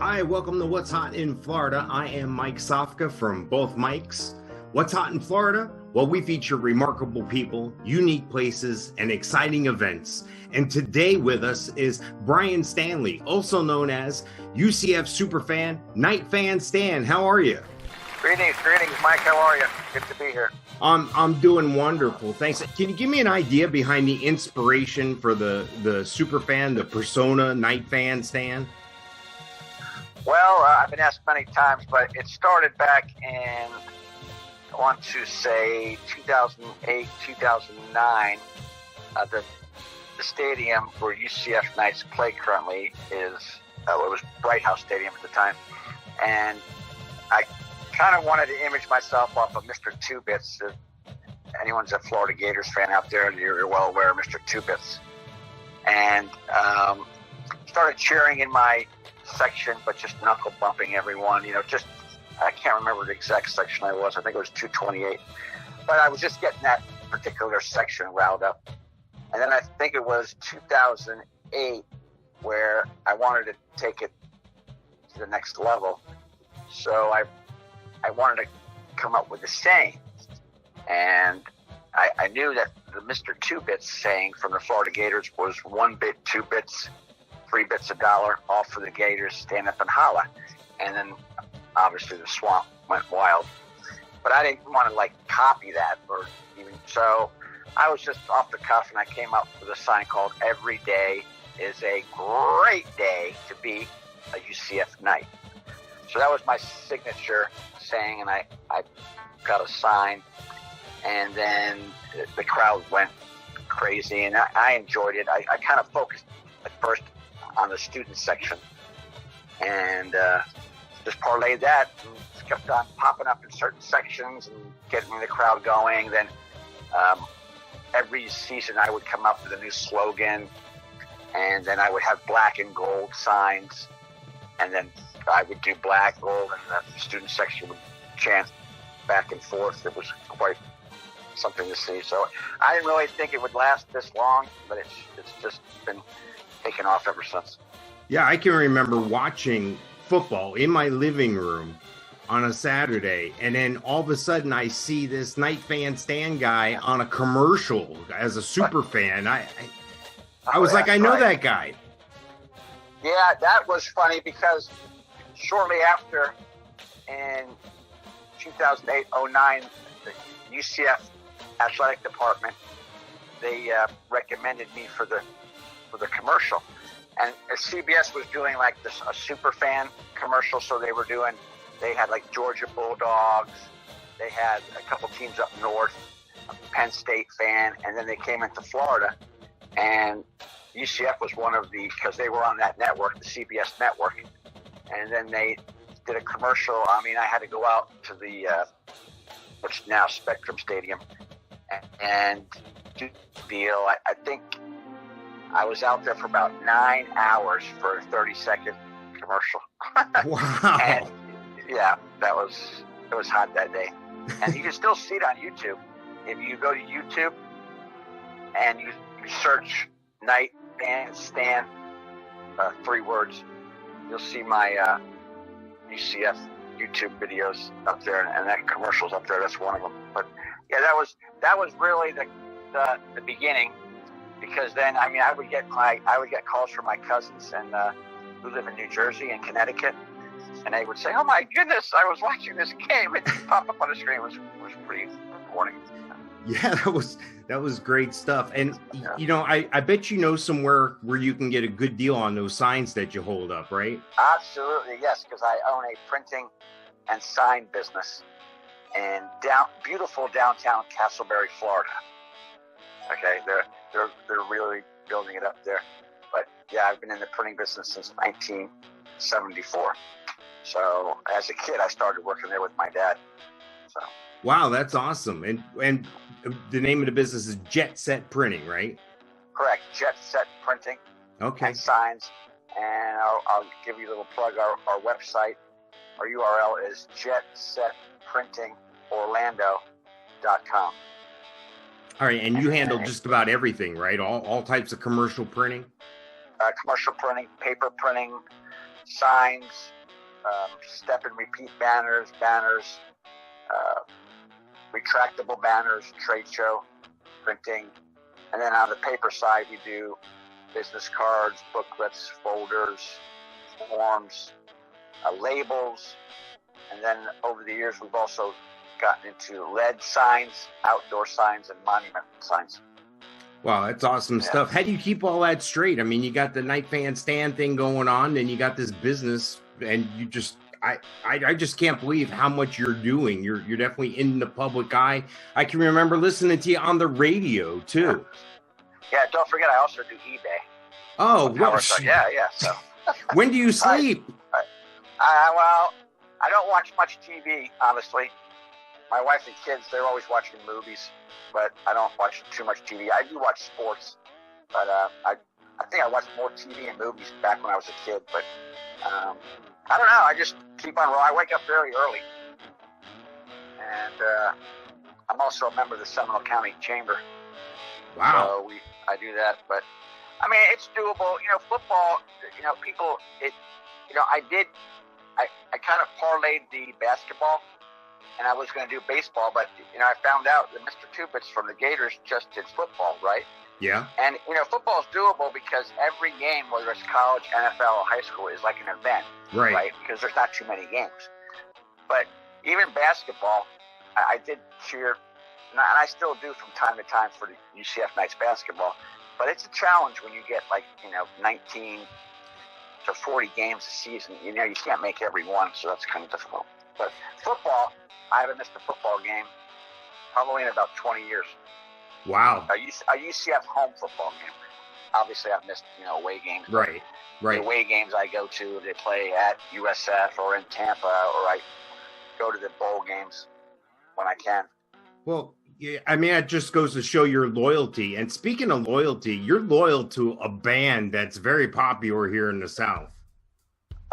Hi, welcome to What's Hot in Florida. I am Mike Sofka from both Mikes. What's Hot in Florida? Well, we feature remarkable people, unique places, and exciting events. And today with us is Brian Stanley, also known as UCF Superfan, Night Fan Stan. How are you? Greetings, Mike. How are you? Good to be here. I'm doing wonderful. Thanks. Can you give me an idea behind the inspiration for the Superfan, the persona, Night Fan Stan? Well, I've been asked many times, but it started back in, I want to say, 2008, 2009. The stadium where UCF Knights play currently is, it was Bright House Stadium at the time. And I kind of wanted to image myself off of Mr. Two Bits. If anyone's a Florida Gators fan out there, you're well aware of Mr. Two Bits. And started cheering in my section, but just knuckle bumping everyone, just, I can't remember the exact section I was. I think it was 228. But I was just getting that particular section riled up. And then I think it was 2008 where I wanted to take it to the next level. So I wanted to come up with a saying. And I knew that the Mr. Two Bits saying from the Florida Gators was 1 bit, 2 bits, 3 bits a dollar, all for the Gators, stand up and holla. And then obviously the swamp went wild. But I didn't want to copy that or even, so I was just off the cuff and I came up with a sign called "Every day is a great day to be a UCF Knight." So that was my signature saying, and I got a sign, and then the crowd went crazy, and I enjoyed it. I kind of focused at first on the student section, and just parlayed that, and just kept on popping up in certain sections and getting the crowd going. Then every season I would come up with a new slogan, and then I would have black and gold signs, and then I would do black, gold, and the student section would chant back and forth. It was quite something to see. So I didn't really think it would last this long, but it's just been taken off ever since. Yeah, I can remember watching football in my living room on a Saturday, and then all of a sudden I see this Night Fan Stan guy on a commercial as a super fan. I was like, I know that guy. Yeah, that was funny because shortly after, in 2008-09, the UCF athletic department, they recommended me for the commercial. And CBS was doing a super fan commercial, so they had Georgia Bulldogs, they had a couple teams up north, a Penn State fan, and then they came into Florida, and UCF was one of because they were on that network, the CBS network, and then they did a commercial. I mean, I had to go out to the, what's now Spectrum Stadium, and do the deal. I think I was out there for about 9 hours for a 30-second commercial. Wow. And yeah, it was hot that day. And you can still see it on YouTube. If you go to YouTube and you search Night Fan Stan, 3 words, you'll see my UCF YouTube videos up there, and that commercial's up there. That's one of them. But yeah, that was really the beginning. Because then, I mean, I would get calls from my cousins and who live in New Jersey and Connecticut, and they would say, "Oh my goodness, I was watching this game." It pop up on the screen. It was pretty rewarding. Yeah, that was great stuff. And I bet you know somewhere where you can get a good deal on those signs that you hold up, right? Absolutely, yes, because I own a printing and sign business in beautiful downtown Castleberry, Florida. Okay, they're really building it up there. But yeah, I've been in the printing business since 1974. So as a kid, I started working there with my dad. So. Wow, that's awesome. And the name of the business is Jet Set Printing, right? Correct, Jet Set Printing. Okay. And signs. And I'll give you a little plug. Our website, our URL is jetsetprintingorlando.com. All right, and you handle just about everything, right? All types of commercial printing? Commercial printing, paper printing, signs, step and repeat banners, retractable banners, trade show, printing. And then on the paper side, we do business cards, booklets, folders, forms, labels. And then over the years, we've also gotten into LED signs, outdoor signs, and monument signs. Wow, that's awesome stuff. How do you keep all that straight? I mean, you got the Night Fan Stand thing going on, and you got this business, and you just, I just can't believe how much you're doing. You're definitely in the public eye. I can remember listening to you on the radio too. Yeah, don't forget, I also do eBay. Oh, well, yeah. So when do you sleep? Well, I don't watch much TV, honestly. My wife and kids, they're always watching movies, but I don't watch too much TV. I do watch sports, but I think I watched more TV and movies back when I was a kid. But I don't know. I just keep on rolling. I wake up very early, and I'm also a member of the Seminole County Chamber. Wow. So I do that, but I mean, it's doable. Football. People. I kind of parlayed the basketball. And I was going to do baseball, but, I found out that Mr. Tupitz from the Gators just did football, right? Yeah. And, football is doable because every game, whether it's college, NFL, or high school, is like an event, right? Because there's not too many games. But even basketball, I did cheer, and I still do from time to time for the UCF Knights basketball. But it's a challenge when you get, 19 to 40 games a season. You can't make every one, so that's kind of difficult. But football, I haven't missed a football game probably in about 20 years. Wow. A UCF home football game. Obviously, I've missed, away games. Right. The away games I go to, they play at USF or in Tampa, or I go to the bowl games when I can. Well, yeah, I mean, it just goes to show your loyalty. And speaking of loyalty, you're loyal to a band that's very popular here in the South.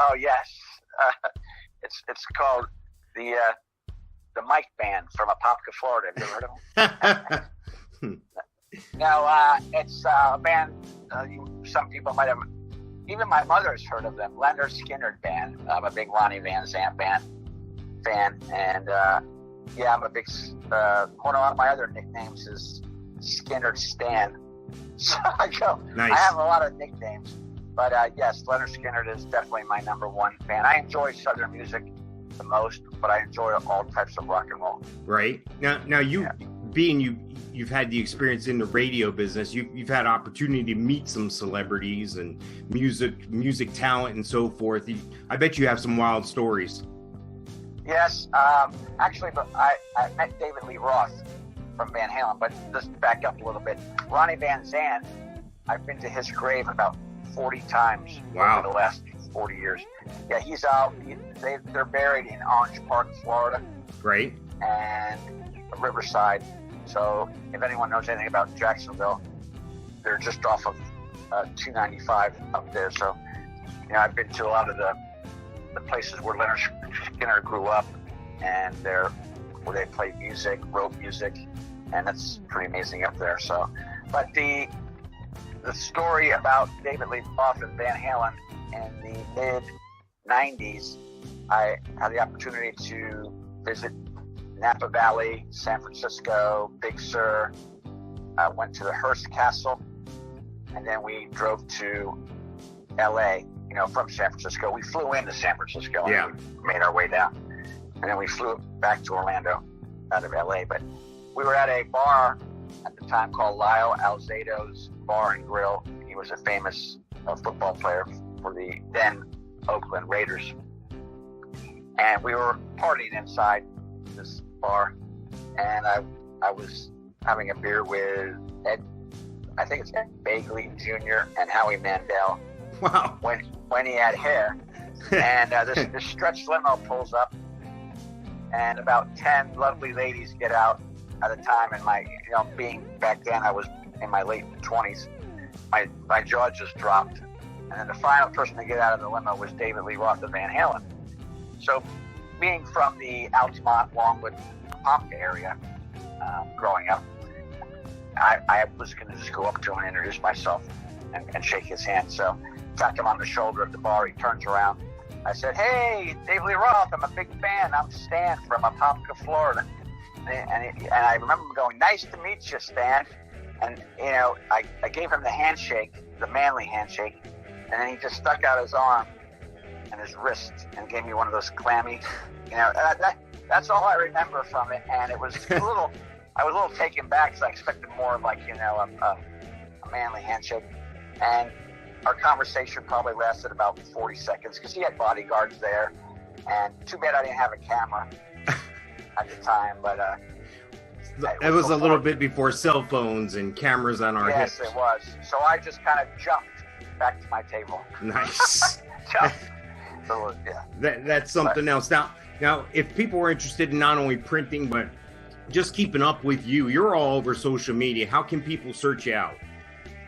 Oh, yes. It's called the Mike Band from Apopka, Florida. Have you heard of them? No, it's a band some people might have, even my mother has heard of them, Lynyrd Skynyrd Band. I'm a big Ronnie Van Zant fan. And I'm a big, one of my other nicknames is Skynyrd Stan. So I have a lot of nicknames. But yes, Lynyrd Skynyrd is definitely my number one fan. I enjoy Southern music the most, but I enjoy all types of rock and roll. Right. Now you've had the experience in the radio business. You've had opportunity to meet some celebrities and music talent and so forth. I bet you have some wild stories. Yes. Actually, but I met David Lee Roth from Van Halen, but just back up a little bit. Ronnie Van Zant, I've been to his grave about 40 times over the last 40 years. Yeah, he's out. They're buried in Orange Park, Florida. Right. And Riverside. So if anyone knows anything about Jacksonville, they're just off of 295 up there. So, I've been to a lot of the places where Lynyrd Skynyrd grew up, and where they play music, wrote music, and that's pretty amazing up there. So, but the story about David Lee Roth and Van Halen in the mid-90s, I had the opportunity to visit Napa Valley, San Francisco, Big Sur. I went to the Hearst Castle, and then we drove to LA, from San Francisco. We flew into San Francisco and we made our way down. And then we flew back to Orlando out of LA. But we were at a bar at the time called Lyle Alzado's Bar and Grill. He was a famous football player for the then Oakland Raiders. And we were partying inside this bar, and I was having a beer with Ed Begley Jr. and Howie Mandel. Wow. When he had hair. And this stretch limo pulls up, and about 10 lovely ladies get out at a time. And being back then, I was in my late 20s, my jaw just dropped. And then the final person to get out of the limo was David Lee Roth of Van Halen. So, being from the Altamont, Longwood, Apopka area, growing up, I was going to just go up to him and introduce myself and shake his hand. So tapped him on the shoulder at the bar. He turns around. I said, "Hey, Begley Roth, I'm a big fan. I'm Stan from Apopka, Florida." And I remember him going, "Nice to meet you, Stan." And, I gave him the handshake, the manly handshake, and then he just stuck out his arm and his wrist and gave me one of those clammy, that's all I remember from it. And it was I was a little taken back because I expected more of like, a manly handshake. And our conversation probably lasted about 40 seconds because he had bodyguards there. And too bad I didn't have a camera at the time, but it was a little bit before cell phones and cameras on our hips. Yes, it was. So I just kind of jumped back to my table. Nice. So, yeah. That's something else. Now, if people are interested in not only printing, but just keeping up with you, you're all over social media. How can people search you out?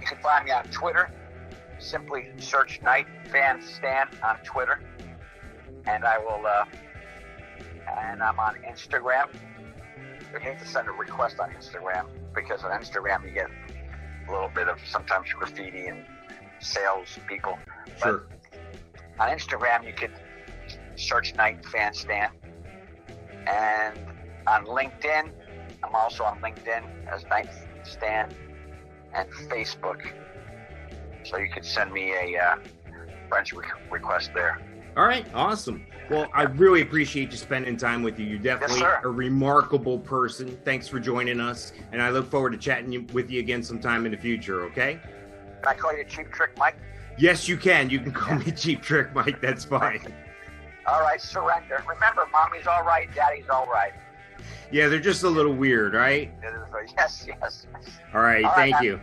You can find me on Twitter. Simply search Night Fan Stan on Twitter. And I will, and I'm on Instagram. You hate to send a request on Instagram because on Instagram you get a little bit of sometimes graffiti and sales people. Sure. But on Instagram you could search Night Fan Stan. And on LinkedIn, I'm also on LinkedIn as Night Stan, and Facebook. So you could send me a friend's request there. All right, awesome. Well, I really appreciate you spending time with you. You're definitely a remarkable person. Thanks for joining us, and I look forward to chatting with you again sometime in the future, okay? Can I call you Cheap Trick Mike? Yes, you can. You can call me Cheap Trick Mike. That's fine. All right, surrender. Remember, Mommy's all right, Daddy's all right. Yeah, they're just a little weird, right? Yes. All right, thank you.